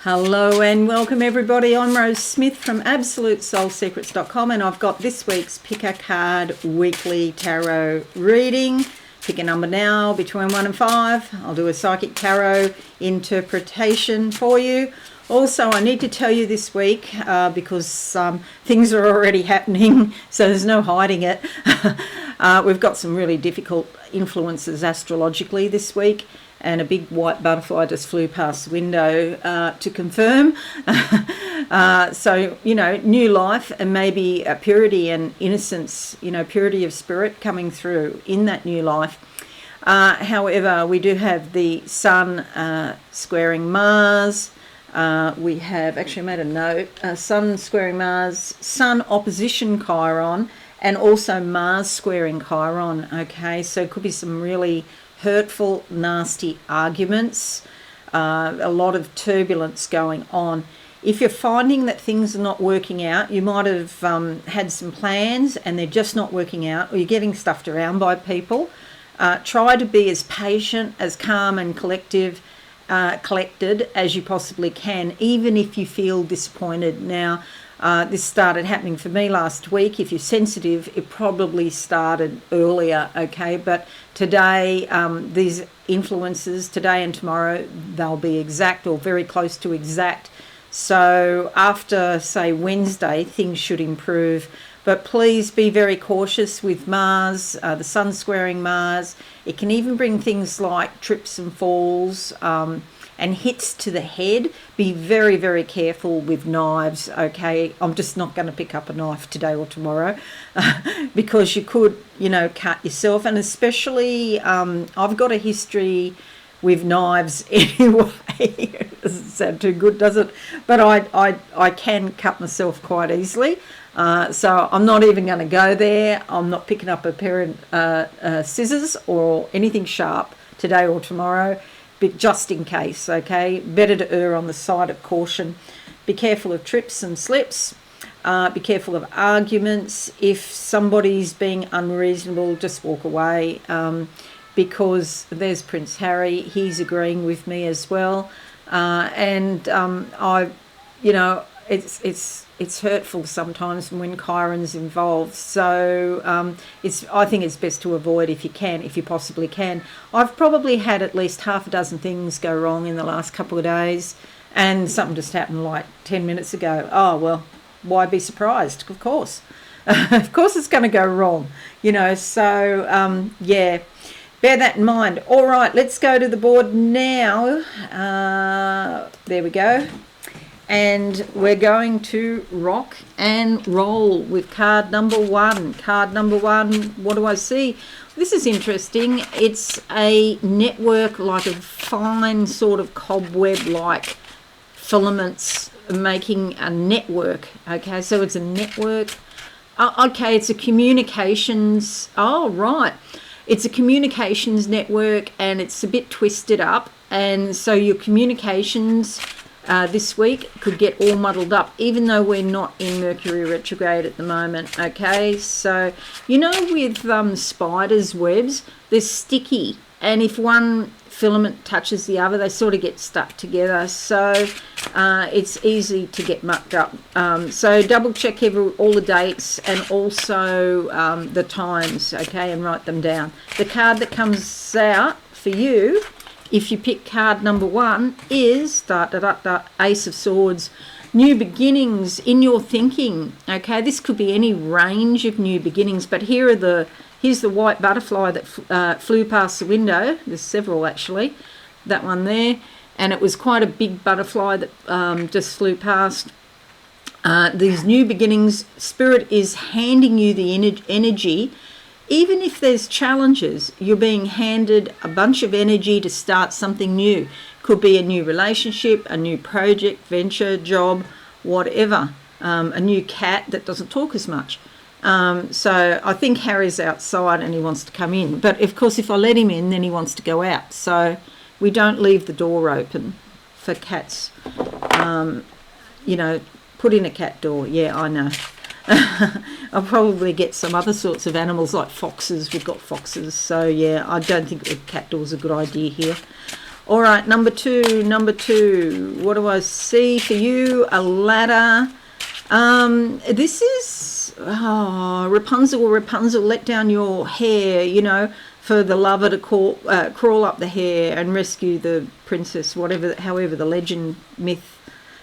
Hello and welcome everybody. I'm Rose Smith from AbsoluteSoulSecrets.com and I've got this week's Pick a Card Weekly Tarot reading. Pick a number now between 1 and 5. I'll do a Psychic Tarot interpretation for you. Also, I need to tell you this week, because things are already happening, so there's no hiding it. We've got some really difficult influences astrologically this week, and a big white butterfly just flew past the window to confirm. So, new life and maybe a purity and innocence, purity of spirit coming through in that new life. However, we do have the Sun squaring Mars. We have, actually made a note, Sun squaring Mars, Sun opposition Chiron, and also Mars squaring Chiron. Okay, so it could be some really hurtful, nasty arguments, a lot of turbulence going on. If you're finding that things are not working out, you might have had some plans and they're just not working out, or you're getting stuffed around by people. Try to be as patient, as calm and collected as you possibly can, even if you feel disappointed. Now, this started happening for me last week. If you're sensitive, it probably started earlier, okay? But today, these influences, today and tomorrow, they'll be exact or very close to exact. So after, say, Wednesday, things should improve. But please be very cautious with Mars, the Sun squaring Mars. It can even bring things like trips and falls, and hits to the head. Be very, very careful with knives, okay? I'm just not going to pick up a knife today or tomorrow because you could, cut yourself. And especially, I've got a history with knives anyway. It doesn't sound too good, does it? But I can cut myself quite easily. So I'm not even going to go there. I'm not picking up a pair of scissors or anything sharp today or tomorrow. But just in case, okay? Better to err on the side of caution. Be careful of trips and slips. Be careful of arguments. If somebody's being unreasonable, just walk away, because there's Prince Harry. He's agreeing with me as well. It's hurtful sometimes when Chiron's involved. So I think it's best to avoid if you possibly can. I've probably had at least half a dozen things go wrong in the last couple of days, and something just happened like 10 minutes ago. Oh, well, why be surprised? Of course. Of course it's going to go wrong, So, bear that in mind. All right, let's go to the board now. There we go. And we're going to rock and roll with card number 1. Card number 1, what do I see? This is interesting. It's a network, like a fine sort of cobweb-like filaments making a network. Okay, so it's a network. Okay, it's a communications. Oh, right. It's a communications network and it's a bit twisted up. And so your communications this week could get all muddled up, even though we're not in Mercury retrograde at the moment, okay? So, with spiders' webs, they're sticky, and if one filament touches the other, they sort of get stuck together, so it's easy to get mucked up. So double check all the dates and also the times, okay, and write them down. The card that comes out for you, if you pick card number 1, is Ace of Swords, new beginnings in your thinking. Okay, this could be any range of new beginnings, but here's the white butterfly that flew past the window. There's several actually. That one there, and it was quite a big butterfly that just flew past. These new beginnings, Spirit is handing you the energy. Even if there's challenges, you're being handed a bunch of energy to start something new. Could be a new relationship, a new project, venture, job, whatever. A new cat that doesn't talk as much. So I think Harry's outside and he wants to come in. But of course, if I let him in, then he wants to go out. So we don't leave the door open for cats. Put in a cat door. Yeah, I know. I'll probably get some other sorts of animals like foxes. We've got foxes, so yeah, I don't think the cat door's a good idea here. All right, number two. What do I see for you? A ladder. This is Rapunzel, let down your hair, for the lover to crawl up the hair and rescue the princess, however the legend, myth,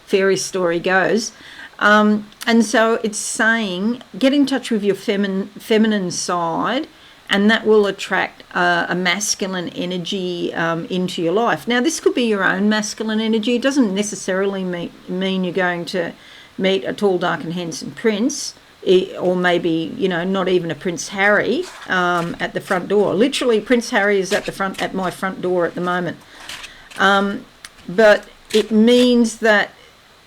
fairy story goes. And so it's saying, get in touch with your feminine side, and that will attract a masculine energy into your life. Now, this could be your own masculine energy. It doesn't necessarily mean you're going to meet a tall, dark and handsome prince, or maybe, not even a Prince Harry at the front door. Literally, Prince Harry is at my front door at the moment. But it means that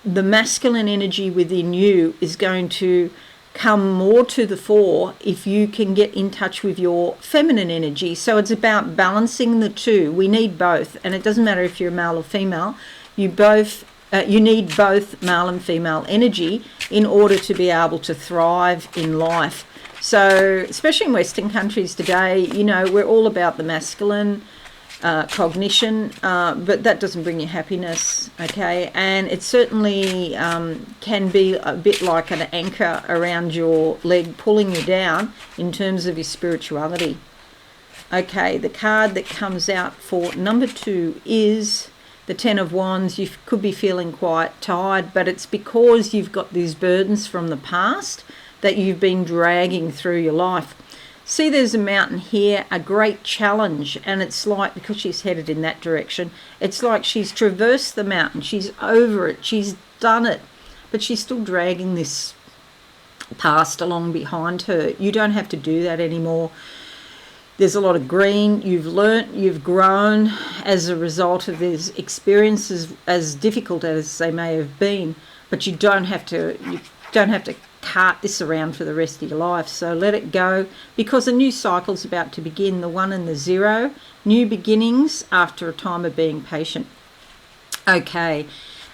the masculine energy within you is going to come more to the fore if you can get in touch with your feminine energy. So it's about balancing the two. We need both, and it doesn't matter if you're male or female. You need both male and female energy in order to be able to thrive in life. So especially in Western countries today, we're all about the masculine cognition, but that doesn't bring you happiness, okay? And it certainly can be a bit like an anchor around your leg, pulling you down in terms of your spirituality. Okay, the card that comes out for number 2 is the Ten of Wands. You could be feeling quite tired, but it's because you've got these burdens from the past that you've been dragging through your life. See, there's a mountain here, a great challenge, and it's like, because she's headed in that direction, it's like she's traversed the mountain, she's over it, she's done it, but she's still dragging this past along behind her. You don't have to do that anymore. There's a lot of green. You've learnt, you've grown as a result of these experiences, as difficult as they may have been, but you don't have to cart this around for the rest of your life. So let it go, because a new cycle's about to begin, the 1 and the 0, new beginnings after a time of being patient. Okay,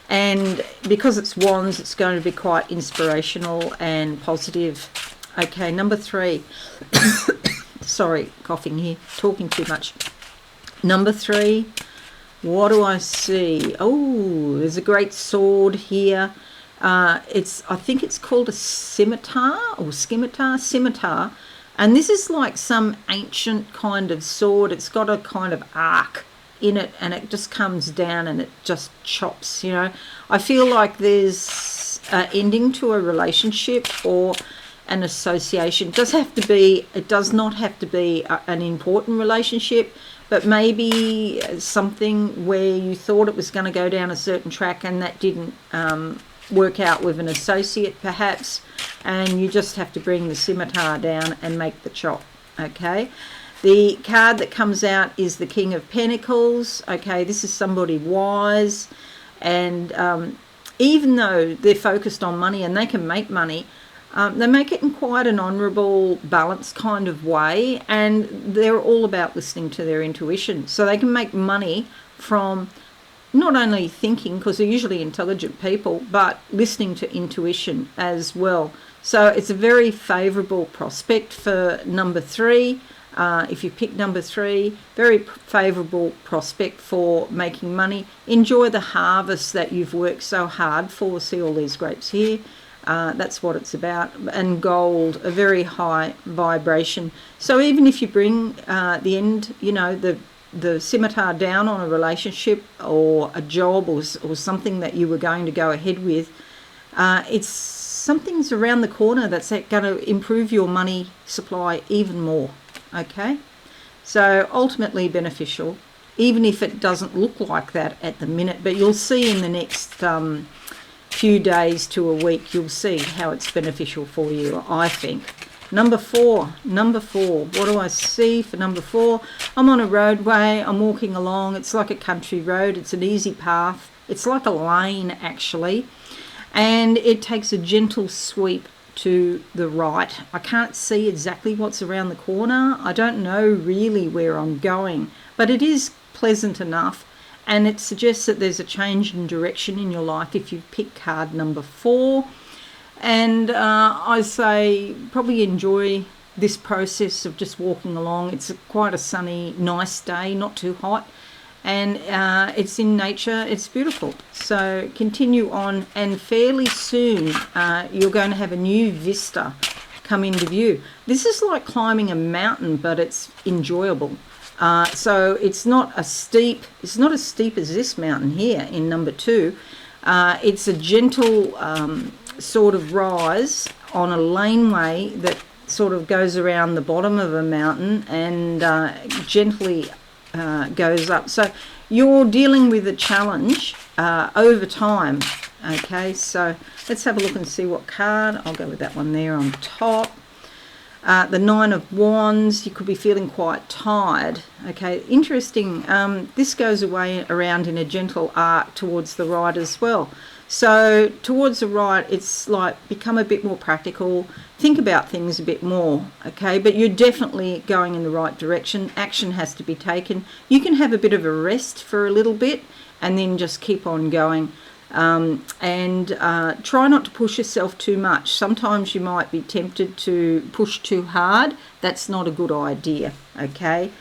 and because it's wands, it's going to be quite inspirational and positive. Okay, number 3. Sorry, coughing here, talking too much. Number 3, what do I see? Oh, there's a great sword here. I think it's called a scimitar, and this is like some ancient kind of sword. It's got a kind of arc in it, and it just comes down and it just chops. I feel like there's an ending to a relationship or an association. It does not have to be an important relationship, but maybe something where you thought it was going to go down a certain track and that didn't work out with an associate perhaps, and you just have to bring the scimitar down and make the chop. Okay, the card that comes out is the King of Pentacles. Okay, this is somebody wise, and even though they're focused on money and they can make money, they make it in quite an honourable, balanced kind of way, and they're all about listening to their intuition. So they can make money from not only thinking, because they're usually intelligent people, but listening to intuition as well. So it's a very favourable prospect for number 3. If you pick number 3, very favourable prospect for making money. Enjoy the harvest that you've worked so hard for. See all these grapes here? That's what it's about. And gold, a very high vibration. So even if you bring the end, the scimitar down on a relationship or a job or something that you were going to go ahead with, something's around the corner that's going to improve your money supply even more. Okay, so ultimately beneficial, even if it doesn't look like that at the minute, but you'll see in the next few days to a week, you'll see how it's beneficial for you, I think. Number 4, what do I see for number 4? I'm on a roadway, I'm walking along, it's like a country road, it's an easy path, it's like a lane actually, and it takes a gentle sweep to the right. I can't see exactly what's around the corner, I don't know really where I'm going, but it is pleasant enough, and it suggests that there's a change in direction in your life if you pick card number 4. And I say probably enjoy this process of just walking along. It's quite a sunny, nice day, not too hot, and it's in nature. It's beautiful. So continue on, and fairly soon you're going to have a new vista come into view. This is like climbing a mountain, but it's enjoyable. So it's not as steep as this mountain here in number 2. It's a gentle sort of rise on a laneway that sort of goes around the bottom of a mountain and gently goes up. So you're dealing with a challenge over time. Okay, so let's have a look and see what card. I'll go with that one there on top. The 9 of Wands, you could be feeling quite tired. Okay, interesting. This goes away around in a gentle arc towards the right as well. So towards the right, it's like become a bit more practical, think about things a bit more, okay? But you're definitely going in the right direction. Action has to be taken. You can have a bit of a rest for a little bit and then just keep on going. And try not to push yourself too much. Sometimes you might be tempted to push too hard. That's not a good idea, okay?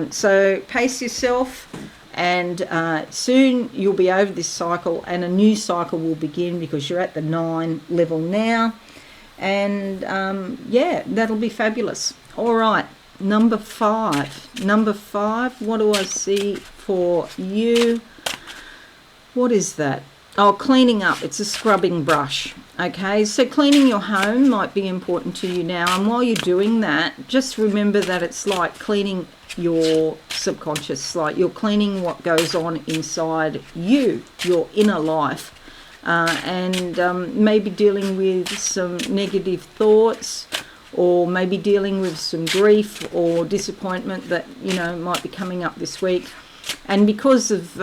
So pace yourself, and soon you'll be over this cycle and a new cycle will begin, because you're at the 9 level now. And yeah, that'll be fabulous. All right, number 5. Number 5, what do I see for you? What is that? Oh, cleaning up. It's a scrubbing brush. Okay, so cleaning your home might be important to you now. And while you're doing that, just remember that it's like cleaning your subconscious, like you're cleaning what goes on inside you, your inner life. And maybe dealing with some negative thoughts, or maybe dealing with some grief or disappointment that, you know, might be coming up this week. And because of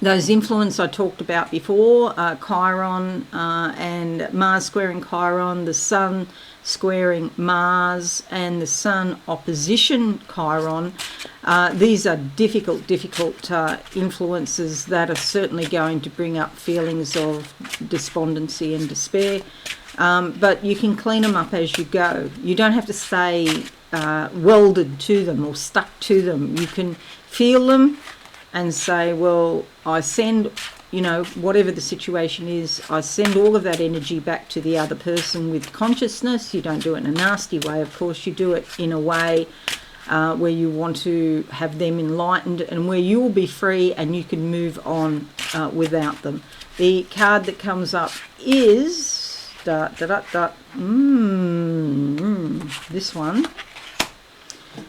those influence I talked about before, Chiron and Mars squaring Chiron, the Sun squaring Mars, and the Sun opposition Chiron, these are difficult influences that are certainly going to bring up feelings of despondency and despair. But you can clean them up as you go. You don't have to stay welded to them or stuck to them. You can feel them and say, well, I send, you know, whatever the situation is, I send all of that energy back to the other person with consciousness. You don't do it in a nasty way, of course. You do it in a way where you want to have them enlightened and where you will be free and you can move on without them. The card that comes up is this one.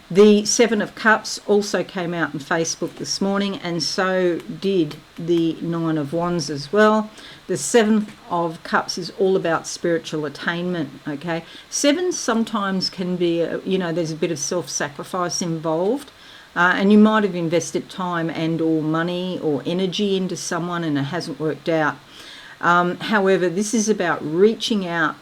The 7 of Cups also came out on Facebook this morning, and so did the 9 of Wands as well. The 7 of Cups is all about spiritual attainment, okay? 7 sometimes can be, you know, there's a bit of self-sacrifice involved, and you might have invested time and or money or energy into someone and it hasn't worked out. However, this is about reaching out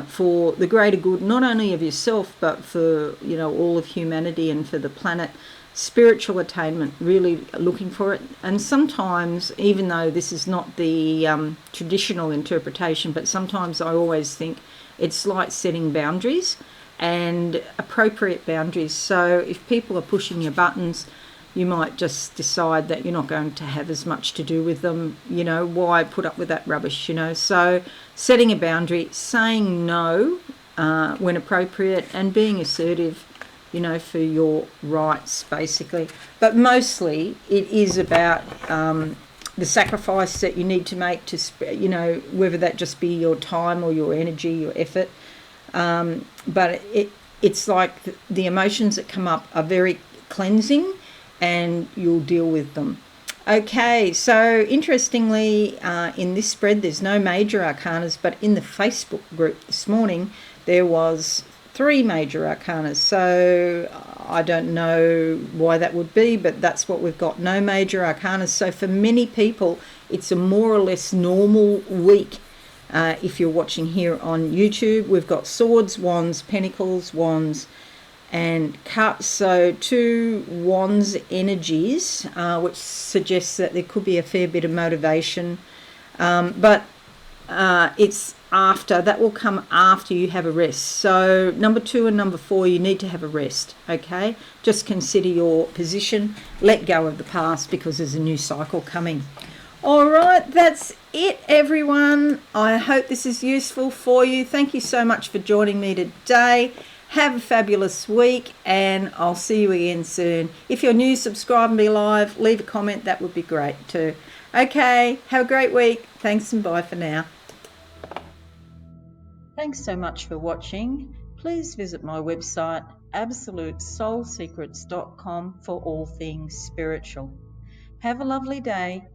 for the greater good, not only of yourself, but for, you know, all of humanity and for the planet. Spiritual attainment, really looking for it. And sometimes, even though this is not the traditional interpretation, but sometimes I always think it's like setting boundaries and appropriate boundaries. So if people are pushing your buttons, you might just decide that you're not going to have as much to do with them. You know, why put up with that rubbish, you know? So setting a boundary, saying no when appropriate, and being assertive, you know, for your rights, basically. But mostly it is about the sacrifice that you need to make to, you know, whether that just be your time or your energy, your effort. But it's like the emotions that come up are very cleansing, and you'll deal with them. Okay, so interestingly, in this spread, there's no major arcanas, but in the Facebook group this morning, there was 3 major arcanas. So I don't know why that would be, but that's what we've got, no major arcanas. So for many people, it's a more or less normal week. If you're watching here on YouTube, we've got Swords, Wands, Pentacles, Wands, and Cups. So 2 Wands energies, which suggests that there could be a fair bit of motivation. But it's after, that will come after you have a rest. So number 2 and number 4, you need to have a rest, okay? Just consider your position, let go of the past, because there's a new cycle coming. All right, that's it, everyone. I hope this is useful for you. Thank you so much for joining me today. Have a fabulous week, and I'll see you again soon. If you're new, subscribe and be live. Leave a comment. That would be great too. Okay, have a great week. Thanks and bye for now. Thanks so much for watching. Please visit my website, absolutesoulsecrets.com, for all things spiritual. Have a lovely day.